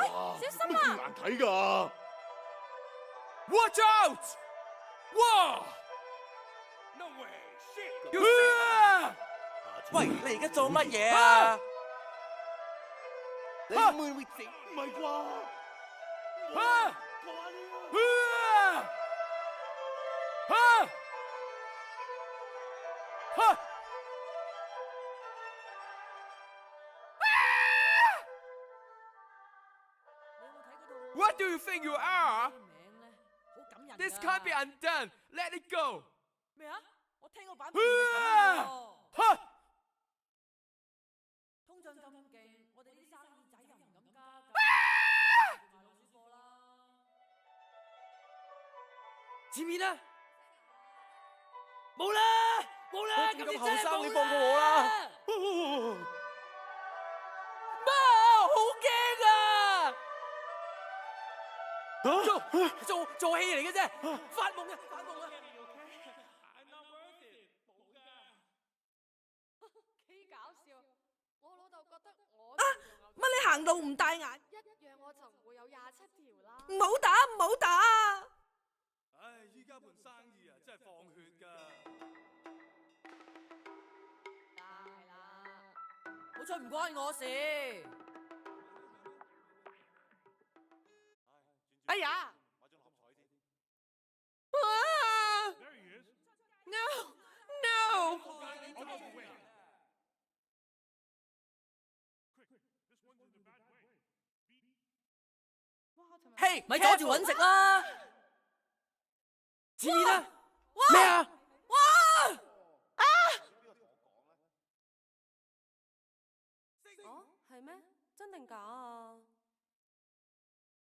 小心啊！難睇㗎。Watch out！ 哇！ No way！ 喂，你而家做乜嘢啊？你會唔會死？唔係啩？啊！What do you think you are? This can't be undone. Let it go. 咩啊？我聽個版本唔係咁喎。通脹咁勁，我哋啲生意仔又唔敢加價，賣老鼠貨啦。前面啊！冇啦，冇啦，咁你後生，你放過我啦！媽，好驚啊！做戲嚟嘅啫，發夢啊，發夢啊！幾搞笑！我老豆覺得我乜你行路唔帶眼？一樣我就唔會有27條啦。唔好打，唔好打！唉，依家盤生意啊，真係放血㗎。係啦，好彩唔關我事。哎呀！No！ 嘿，咪阻住搵食啦！前面啊！咩啊？哇！哦，係咩？真定假啊？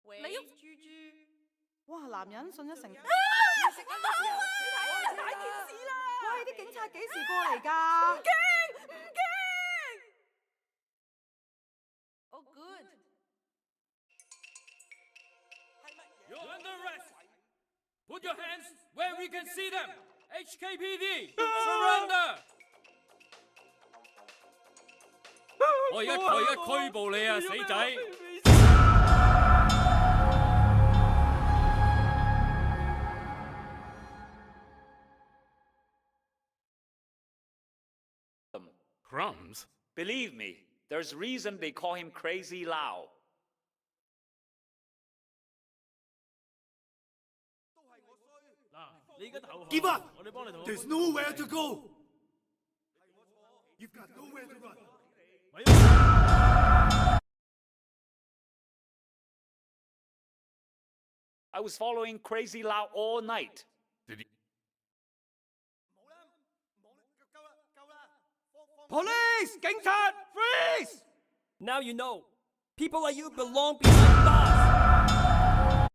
你喐豬豬，哇！男人信一成，你睇啊，大件事啦！喂，啲警察幾時過嚟㗎？唔驚，唔驚。Oh good。 You're under arrest. Put your hands where we can see them. HKPD, surrender. 我而家拘捕你啊，死仔！ Crumbs? Believe me, there's reason they call him Crazy Lau. Give up! There's nowhere to go! You've got nowhere to run! I was following Crazy Lau all night. Did he? Police! 警察 freeze! Now you know. People like you belong behind bars.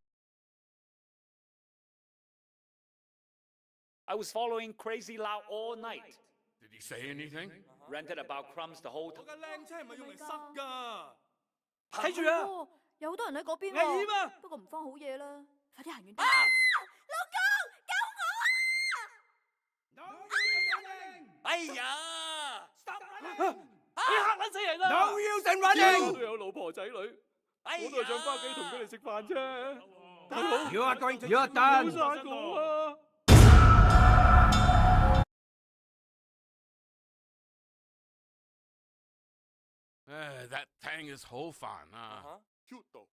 I was following Crazy Lau all night. Did he say anything? Ranted about Crumbs the whole time. 我架靚車唔係用嚟塞㗎。睇住啊！哦，有好多人喺嗰邊危險啊！不過唔慌好嘢啦，快啲行遠啲。哎呀 ！Stop running！ 你嚇撚死人啦 No use in running！ 我都有老婆仔女，我都係想返屋企同佢哋食飯啫。大佬， You are going to... You're done！ 殺我啊！ That Tang is 好煩啊。Cute though.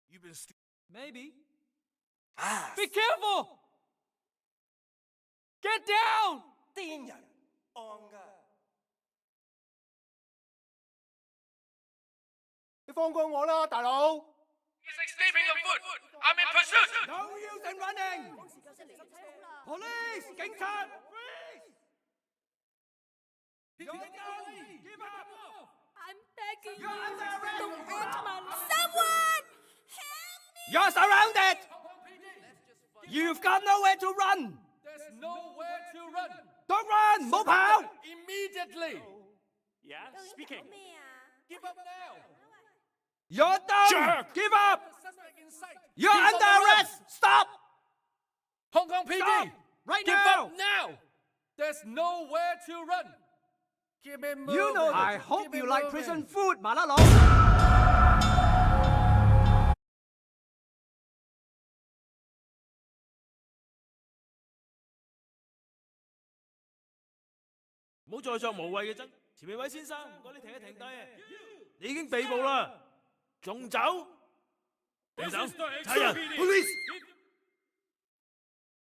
You've been Maybe. Be careful! Get down! 癲人，戇㗎。你放過我啦，大佬 He's escaping on foot. I'm in pursuit.！No use in running！ Police! 警察 freeze! Give up！ I'm begging you. You're under arrest! Don't hurt my life. Someone help me! You're surrounded! You've got nowhere to run! There's nowhere to run. Don't run! 唔好跑 Immediately. Yeah, speaking. 咩啊？ Give up now. You're done! Jerk! Give up! Suspect in sight. You're He's under on the run. arrest! Stop! Hong Kong PD. Stop! Right Give now! up now. There's nowhere to run. Keep it moving. You know I hope Keep it you like moving. prison food, 麻甩佬唔好再作無謂嘅爭。前面位先生，唔該你停一停低。你已經被捕啦，仲走？停手！睇人 Police！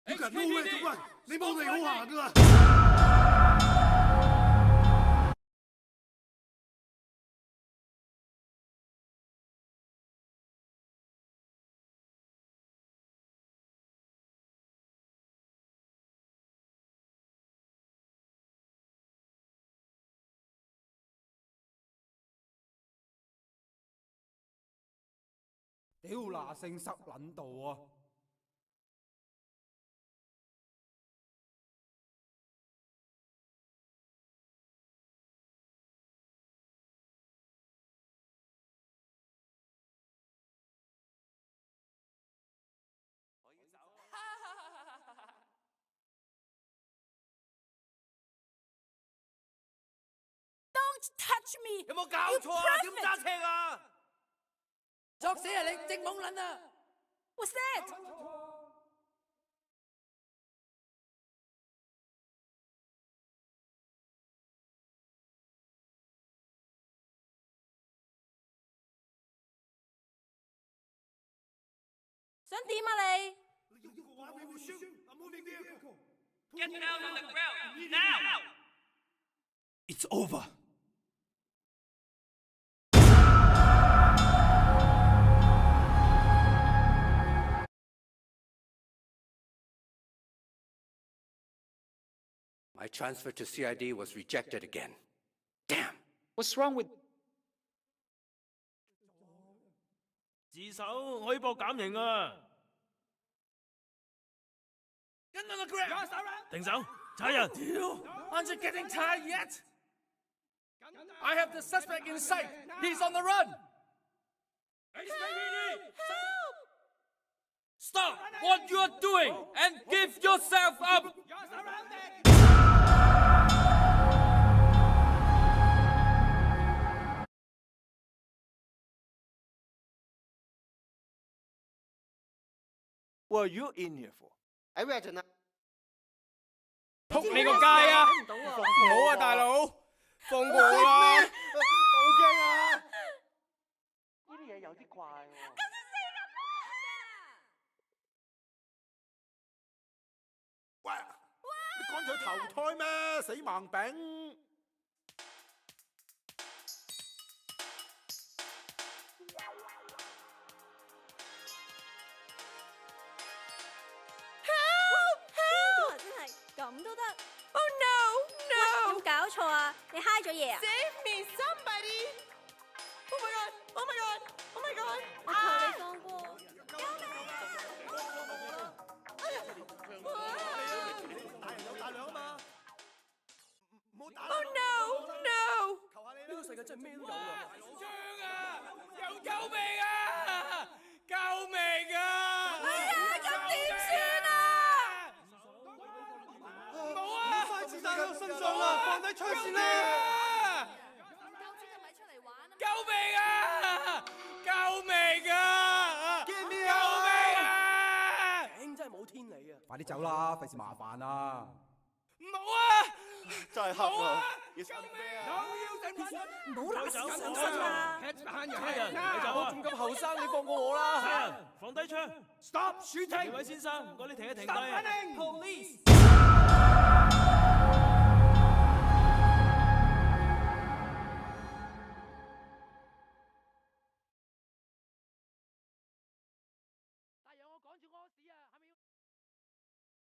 呢個人冇嘢做啊！你冇地好行噶啦！屌嗱聲濕撚到啊！Don't touch me！有冇搞錯啊？點揸車啊？作死啊！你正懵撚啊！What's that？想點啊你？ Get down on the ground now! It's over. My transfer to CID was rejected again. Damn. What's wrong with... 自首可以博減刑啊！ Get on the ground. 停手，踩人！ Aren't you getting tired yet? I have the suspect in sight. He's on the run. Stop what you are doing and give yourself up! What are you in here for? I read it. 仆你個街啊！唔好啊，大佬，放過我啦！好驚啊！呢啲嘢有啲怪喎。喂，你乾脆投胎咩？死盲餅！咁都得 Oh no! 有冇搞錯啊？你嗨咗嘢啊？ Save me, somebody! Oh my god! Oh my god! Oh my god! 我求你放過。大人有大量啊嘛，唔好打。 Oh no! No! 求下你啦！呢個世界真係咩都有啊！槍啊！有救命啊！救命啊！哎呀，咁點算啊？ 子彈喺我身上啦，放低槍先啦！夠錢就咪出嚟玩啊！救命啊！救命啊！救命救命啊！頂真係冇天理啊！快啲走啦，費事麻煩啊！唔好啊！真係黑啊！要救命啊！唔好拿手上身啊！踩人，你走啊！仲咁後生，你放過我啦！踩人，放低槍。 Stop shooting！ 呢位先生，唔該你停一停低。 Stop running！ Police！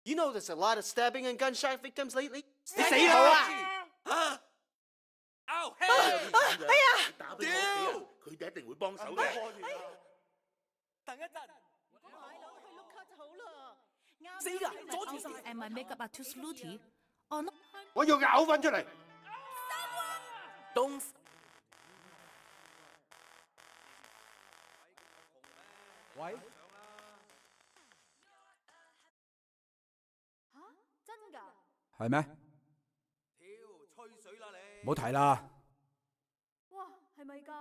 You know there's a lot of stabbing and gunshot victims lately? 你死啦！Out！ 打俾我佢哋一定會幫手嘅。等一陣，買樓去碌卡就好啦。死㗎，阻住晒！ And my makeup artist Luty on 我要咬翻出嚟。 Don't！ 喂，吓？真㗎？係咩？吹水啦你！唔好提啦。哇，係咪㗎？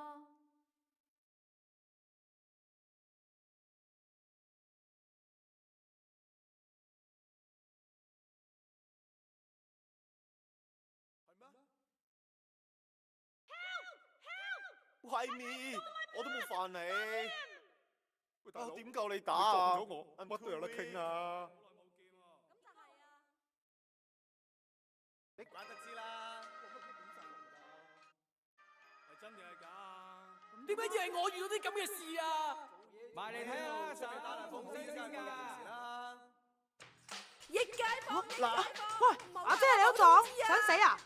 係塊面，我都冇犯你。喂，大佬，我點夠你打你啊？放咗我，乜都有得傾啊！你怪得知啦。係真定係假啊？點解要係我遇到啲咁嘅事啊？埋嚟睇下，上嚟打嚟奉聲先㗎。益街坊，益街嗱，坊。喂，阿姐你都撞，想死啊？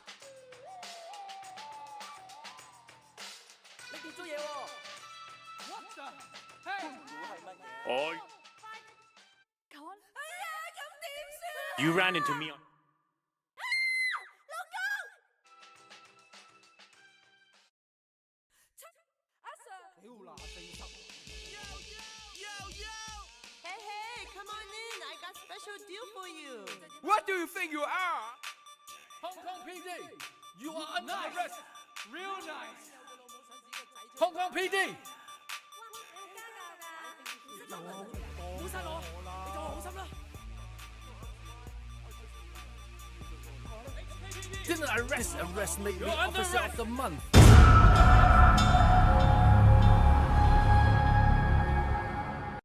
你跌咗嘢喎！What the heck？Or 求安，哎呀，咁點算？ you ran into me on. 阿 Sir。Hey hey, come on in. I got special deal for you. What do you think you are? Hong Kong PD, you are under arrest. Real nice。 Hong Kong PD. 唔好殺我，你對我好心啦。 Didn't arrest make me You're under officer arrest. of the month.